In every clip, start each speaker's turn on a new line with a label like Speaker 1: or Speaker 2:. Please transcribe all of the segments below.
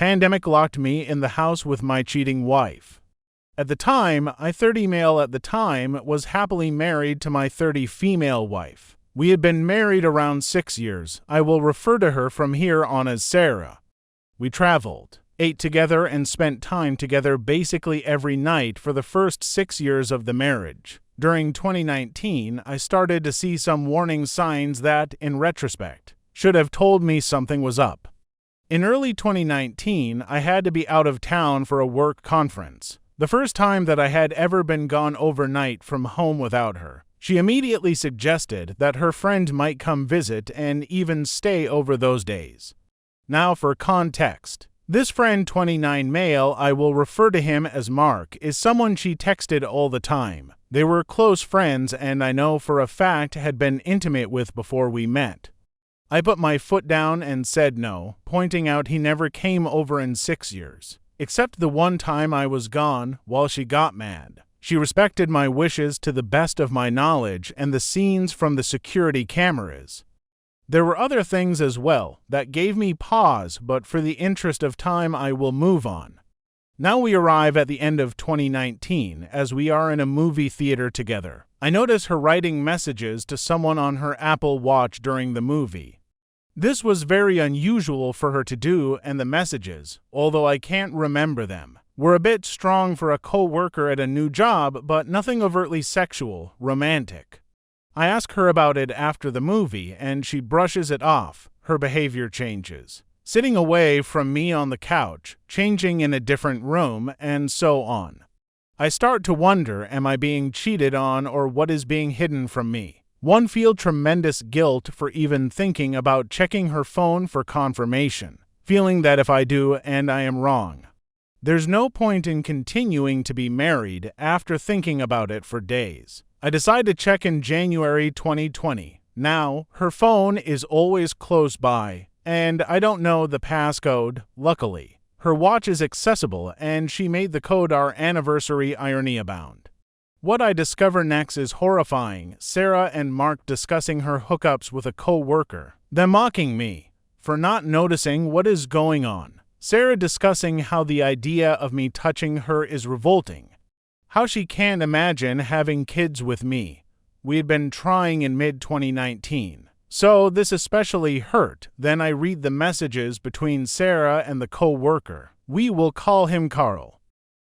Speaker 1: Pandemic locked me in the house with my cheating wife. At the time, I 30 male at the time was happily married to my 30 female wife. We had been married around 6 years. I will refer to her from here on as Sarah. We traveled, ate together, and spent time together basically every night for the first 6 years of the marriage. During 2019, I started to see some warning signs that, in retrospect, should have told me something was up. In early 2019, I had to be out of town for a work conference. The first time that I had ever been gone overnight from home without her. She immediately suggested that her friend might come visit and even stay over those days. Now for context. This friend, 29 male, I will refer to him as Mark, is someone she texted all the time. They were close friends and I know for a fact had been intimate with before we met. I put my foot down and said no, pointing out he never came over in 6 years. Except the one time I was gone while she got mad. She respected my wishes to the best of my knowledge and the scenes from the security cameras. There were other things as well that gave me pause, but for the interest of time I will move on. Now we arrive at the end of 2019 as we are in a movie theater together. I notice her writing messages to someone on her Apple Watch during the movie. This was very unusual for her to do, and the messages, although I can't remember them, were a bit strong for a co-worker at a new job, but nothing overtly sexual, romantic. I ask her about it after the movie, and she brushes it off. Her behavior changes. Sitting away from me on the couch, changing in a different room, and so on. I start to wonder, am I being cheated on or what is being hidden from me? One feels tremendous guilt for even thinking about checking her phone for confirmation, feeling that if I do and I am wrong. There's no point in continuing to be married after thinking about it for days. I decide to check in January 2020. Now, her phone is always close by, and I don't know the passcode, luckily. Her watch is accessible, and she made the code our anniversary irony abound. What I discover next is horrifying. Sarah and Mark discussing her hookups with a co-worker. Them mocking me for not noticing what is going on. Sarah discussing how the idea of me touching her is revolting. How she can't imagine having kids with me. We had been trying in mid-2019. So this especially hurt. Then I read the messages between Sarah and the co-worker. We will call him Carl.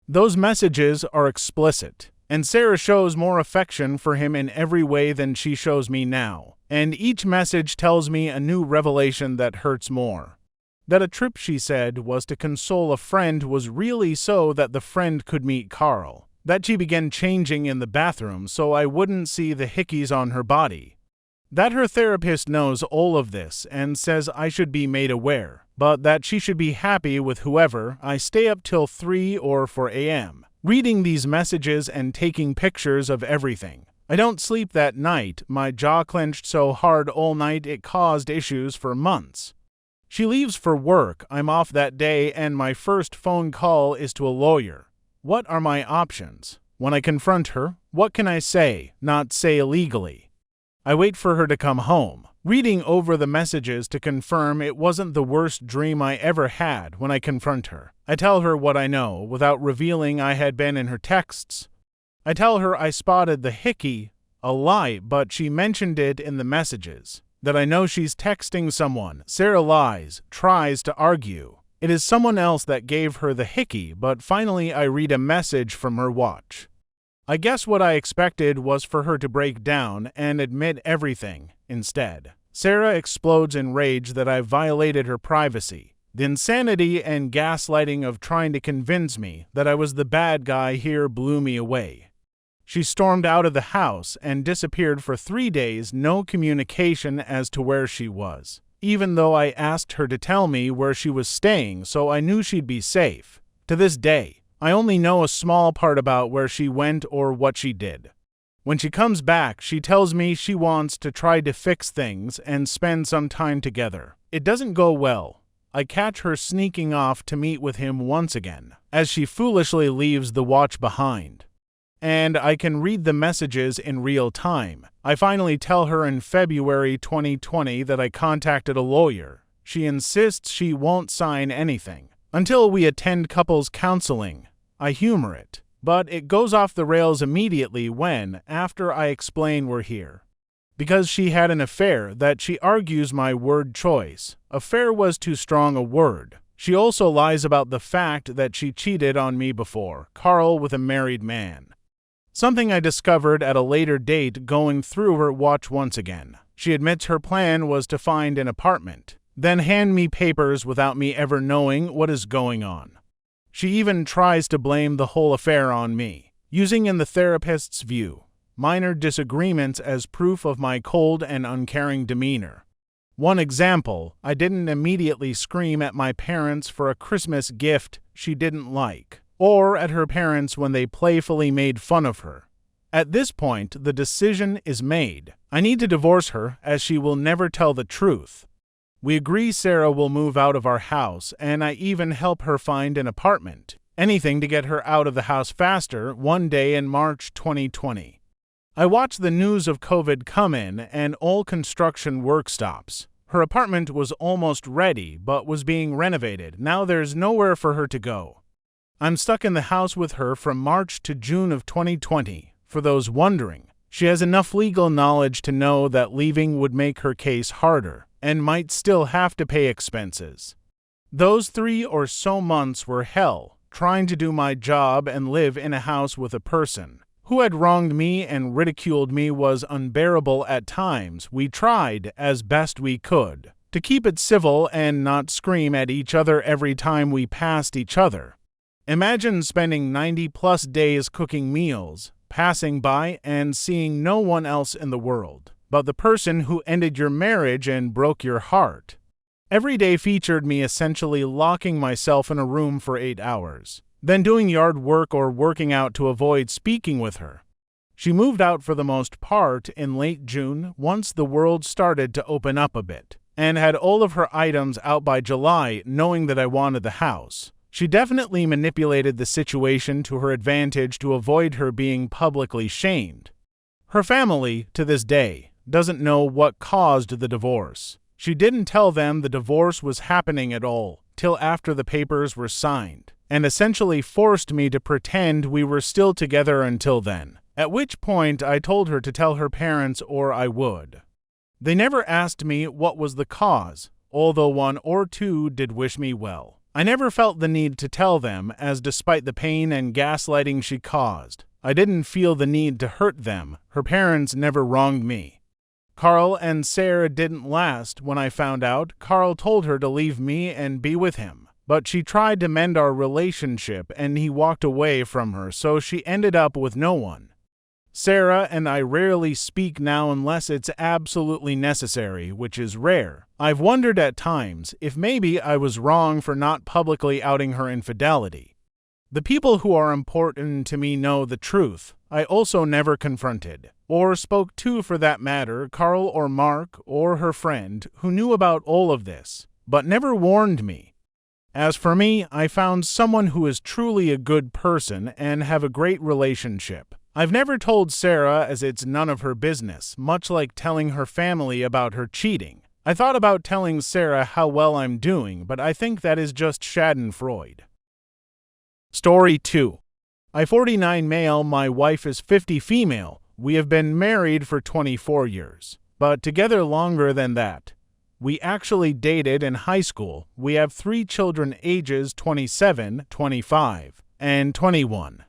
Speaker 1: Those messages are explicit. And Sarah shows more affection for him in every way than she shows me now. And each message tells me a new revelation that hurts more. That a trip, she said, was to console a friend was really so that the friend could meet Carl. That she began changing in the bathroom so I wouldn't see the hickeys on her body. That her therapist knows all of this and says I should be made aware, but that she should be happy with whoever. I stay up till 3 or 4 a.m. reading these messages and taking pictures of everything. I don't sleep that night. My jaw clenched so hard all night it caused issues for months. She leaves for work. I'm off that day and my first phone call is to a lawyer. What are my options? When I confront her, what can I say, not say illegally? I wait for her to come home, reading over the messages to confirm it wasn't the worst dream I ever had. When I confront her, I tell her what I know without revealing I had been in her texts. I tell her I spotted the hickey, a lie, but she mentioned it in the messages. That I know she's texting someone. Sarah lies, tries to argue. It is someone else that gave her the hickey, but finally I read a message from her watch. I guess what I expected was for her to break down and admit everything. Instead, Sarah explodes in rage that I violated her privacy. The insanity and gaslighting of trying to convince me that I was the bad guy here blew me away. She stormed out of the house and disappeared for 3 days, no communication as to where she was, even though I asked her to tell me where she was staying so I knew she'd be safe. To this day, I only know a small part about where she went or what she did. When she comes back, she tells me she wants to try to fix things and spend some time together. It doesn't go well. I catch her sneaking off to meet with him once again, as she foolishly leaves the watch behind. And I can read the messages in real time. I finally tell her in February 2020 that I contacted a lawyer. She insists she won't sign anything. Until we attend couples counseling, I humor it, but it goes off the rails immediately after I explain we're here. Because she had an affair that she argues my word choice. Affair was too strong a word. She also lies about the fact that she cheated on me before, Carl, with a married man. Something I discovered at a later date going through her watch once again. She admits her plan was to find an apartment, then hand me papers without me ever knowing what is going on. She even tries to blame the whole affair on me, using, in the therapist's view, minor disagreements as proof of my cold and uncaring demeanor. One example, I didn't immediately scream at my parents for a Christmas gift she didn't like, or at her parents when they playfully made fun of her. At this point, the decision is made. I need to divorce her, as she will never tell the truth. We agree Sarah will move out of our house, and I even help her find an apartment. Anything to get her out of the house faster. One day in March 2020. I watched the news of COVID come in and all construction work stops. Her apartment was almost ready but was being renovated. Now there's nowhere for her to go. I'm stuck in the house with her from March to June of 2020. For those wondering, she has enough legal knowledge to know that leaving would make her case harder and might still have to pay expenses. Those 3 or so months were hell, trying to do my job and live in a house with a person who had wronged me and ridiculed me was unbearable at times. We tried, as best we could, to keep it civil and not scream at each other every time we passed each other. Imagine spending 90+ days cooking meals, passing by and seeing no one else in the world but the person who ended your marriage and broke your heart. Every day featured me essentially locking myself in a room for 8 hours. Then doing yard work or working out to avoid speaking with her. She moved out for the most part in late June once the world started to open up a bit, and had all of her items out by July, knowing that I wanted the house. She definitely manipulated the situation to her advantage to avoid her being publicly shamed. Her family, to this day, doesn't know what caused the divorce. She didn't tell them the divorce was happening at all till after the papers were signed, and essentially forced me to pretend we were still together until then, at which point I told her to tell her parents or I would. They never asked me what was the cause, although 1 or 2 did wish me well. I never felt the need to tell them, as despite the pain and gaslighting she caused, I didn't feel the need to hurt them. Her parents never wronged me. Carl and Sarah didn't last. When I found out, Carl told her to leave me and be with him. But she tried to mend our relationship and he walked away from her, so she ended up with no one. Sarah and I rarely speak now unless it's absolutely necessary, which is rare. I've wondered at times if maybe I was wrong for not publicly outing her infidelity. The people who are important to me know the truth. I also never confronted, or spoke to for that matter, Carl or Mark or her friend who knew about all of this, but never warned me. As for me, I found someone who is truly a good person and have a great relationship. I've never told Sarah as it's none of her business, much like telling her family about her cheating. I thought about telling Sarah how well I'm doing, but I think that is just schadenfreude. Story 2. I'm 49 male, my wife is 50 female. We have been married for 24 years, but together longer than that. We actually dated in high school. We have 3 children ages 27, 25, and 21.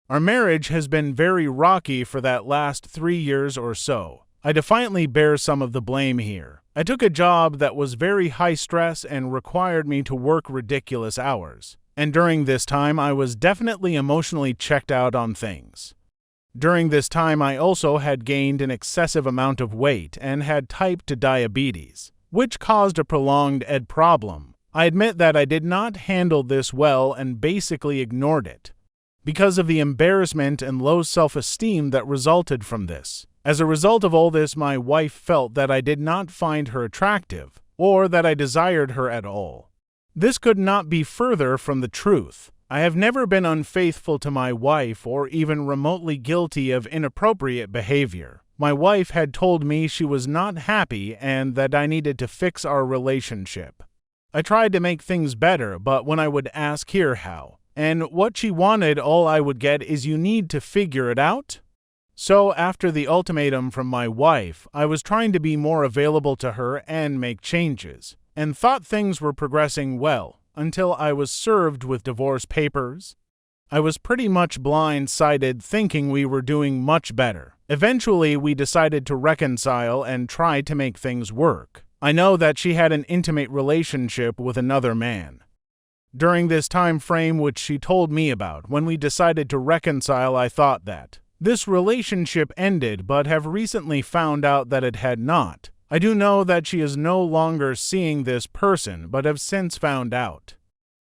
Speaker 1: Our marriage has been very rocky for that last 3 years or so. I defiantly bear some of the blame here. I took a job that was very high stress and required me to work ridiculous hours. And during this time, I was definitely emotionally checked out on things. During this time, I also had gained an excessive amount of weight and had type 2 diabetes, which caused a prolonged problem. I admit that I did not handle this well and basically ignored it, because of the embarrassment and low self-esteem that resulted from this. As a result of all this, my wife felt that I did not find her attractive, or that I desired her at all. This could not be further from the truth. I have never been unfaithful to my wife or even remotely guilty of inappropriate behavior. My wife had told me she was not happy and that I needed to fix our relationship. I tried to make things better, but when I would ask her how and what she wanted, all I would get is you need to figure it out. So after the ultimatum from my wife, I was trying to be more available to her and make changes, and thought things were progressing well until I was served with divorce papers. I was pretty much blindsided, thinking we were doing much better. Eventually, we decided to reconcile and try to make things work. I know that she had an intimate relationship with another man. During this time frame which she told me about, when we decided to reconcile, I thought that this relationship ended, but have recently found out that it had not. I do know that she is no longer seeing this person, but have since found out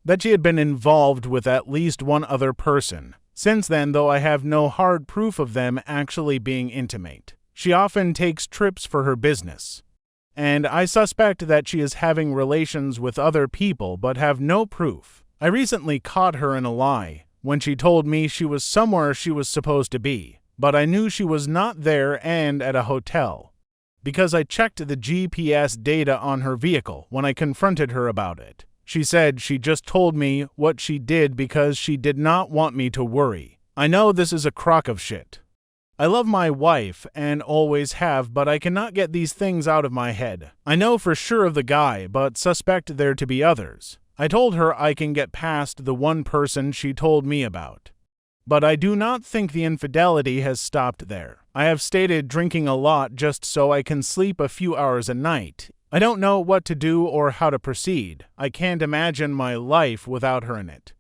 Speaker 1: that she had been involved with at least one other person. Since then, though I have no hard proof of them actually being intimate, she often takes trips for her business, and I suspect that she is having relations with other people but have no proof. I recently caught her in a lie when she told me she was somewhere she was supposed to be, but I knew she was not there and at a hotel, because I checked the GPS data on her vehicle when I confronted her about it. She said she just told me what she did because she did not want me to worry. I know this is a crock of shit. I love my wife and always have, but I cannot get these things out of my head. I know for sure of the guy, but suspect there to be others. I told her I can get past the one person she told me about, but I do not think the infidelity has stopped there. I have stated drinking a lot just so I can sleep a few hours a night. I don't know what to do or how to proceed. I can't imagine my life without her in it.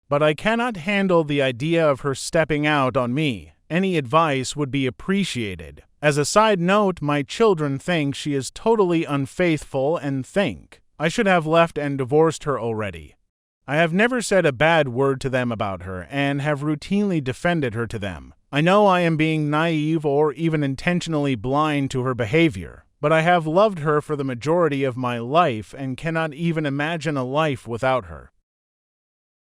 Speaker 1: But I cannot handle the idea of her stepping out on me. Any advice would be appreciated. As a side note, my children think she is totally unfaithful and think I should have left and divorced her already. I have never said a bad word to them about her and have routinely defended her to them. I know I am being naive or even intentionally blind to her behavior, but I have loved her for the majority of my life and cannot even imagine a life without her.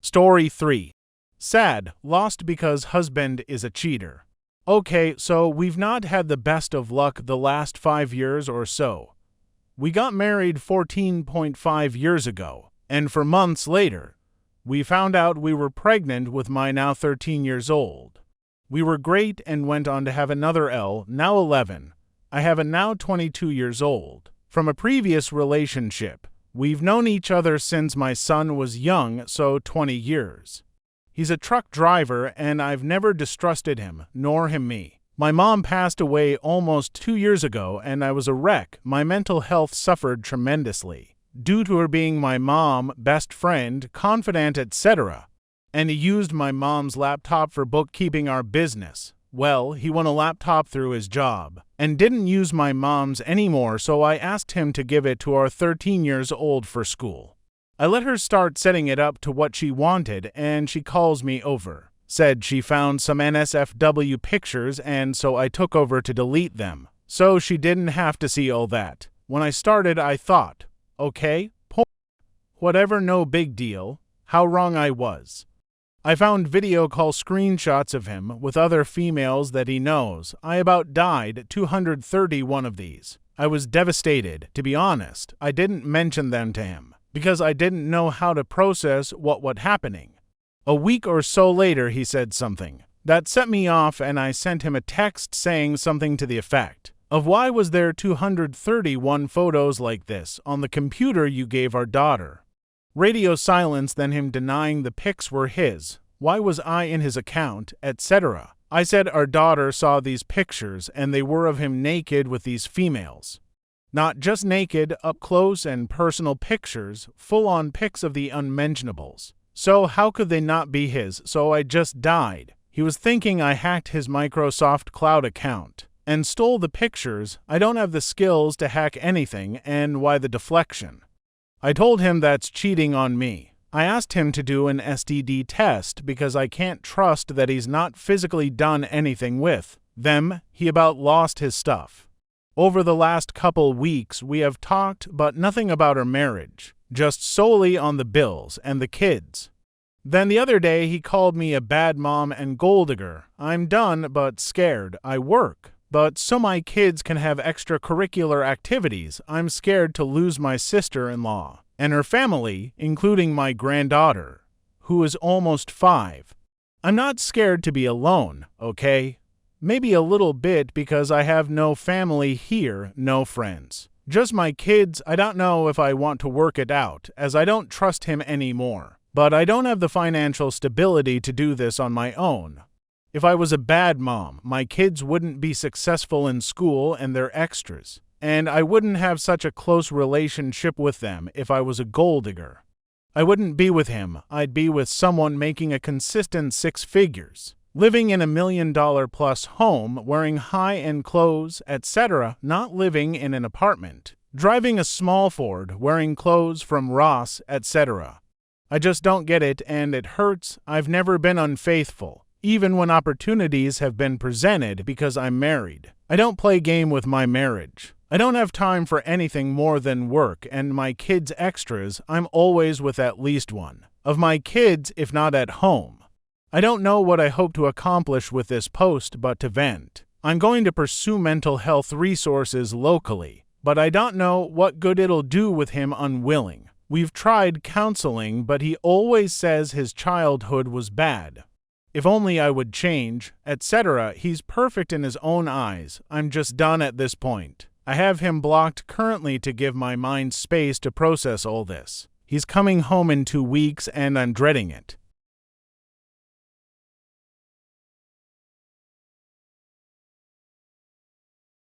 Speaker 1: Story 3. Sad, lost because husband is a cheater. Okay, so we've not had the best of luck the last 5 years or so. We got married 14.5 years ago, and for months later, we found out we were pregnant with my now 13 years old. We were great and went on to have another L, now 11. I have a now 22 years old. From a previous relationship, we've known each other since my son was young, so 20 years. He's a truck driver, and I've never distrusted him, nor him me. My mom passed away almost 2 years ago, and I was a wreck. My mental health suffered tremendously due to her being my mom, best friend, confidant, etc. And he used my mom's laptop for bookkeeping our business. Well, he won a laptop through his job and didn't use my mom's anymore, so I asked him to give it to our 13 years old for school. I let her start setting it up to what she wanted, and she calls me over. Said she found some NSFW pictures, and so I took over to delete them, so she didn't have to see all that. When I started, I thought, okay, whatever, no big deal. How wrong I was. I found video call screenshots of him with other females that he knows. I about died 231 of these. I was devastated, to be honest. I didn't mention them to him because I didn't know how to process what was happening. A week or so later, he said something that set me off, and I sent him a text saying something to the effect of, why was there 231 photos like this on the computer you gave our daughter? Radio silence, then him denying the pics were his. Why was I in his account, etc. I said our daughter saw these pictures and they were of him naked with these females. Not just naked, up close and personal pictures, full-on pics of the unmentionables. So how could they not be his? So I just died. He was thinking I hacked his Microsoft Cloud account and stole the pictures. I don't have the skills to hack anything, and why the deflection? I told him that's cheating on me. I asked him to do an STD test because I can't trust that he's not physically done anything with them. He about lost his stuff. Over the last couple weeks we have talked, but nothing about our marriage. Just solely on the bills and the kids. Then the other day he called me a bad mom and gold digger. I'm done but scared. I work, but so my kids can have extracurricular activities. I'm scared to lose my sister-in-law. and her family, including my granddaughter, who is almost 5. I'm not scared to be alone, okay? Maybe a little bit because I have no family here, no friends. Just my kids. I don't know if I want to work it out, as I don't trust him anymore. But I don't have the financial stability to do this on my own. If I was a bad mom, my kids wouldn't be successful in school and they're extras. And I wouldn't have such a close relationship with them if I was a gold digger. I wouldn't be with him. I'd be with someone making a consistent 6 figures, living in $1 million plus home, wearing high-end clothes, etc., not living in an apartment, driving a small Ford, wearing clothes from Ross, etc. I just don't get it, and it hurts. I've never been unfaithful, even when opportunities have been presented, because I'm married. I don't play game with my marriage. I don't have time for anything more than work and my kids' extras. I'm always with at least one of my kids, if not at home. I don't know what I hope to accomplish with this post but to vent. I'm going to pursue mental health resources locally, but I don't know what good it'll do with him unwilling. We've tried counseling, but he always says his childhood was bad. If only I would change, etc. He's perfect in his own eyes. I'm just done at this point. I have him blocked currently to give my mind space to process all this. He's coming home in 2 weeks and I'm dreading it.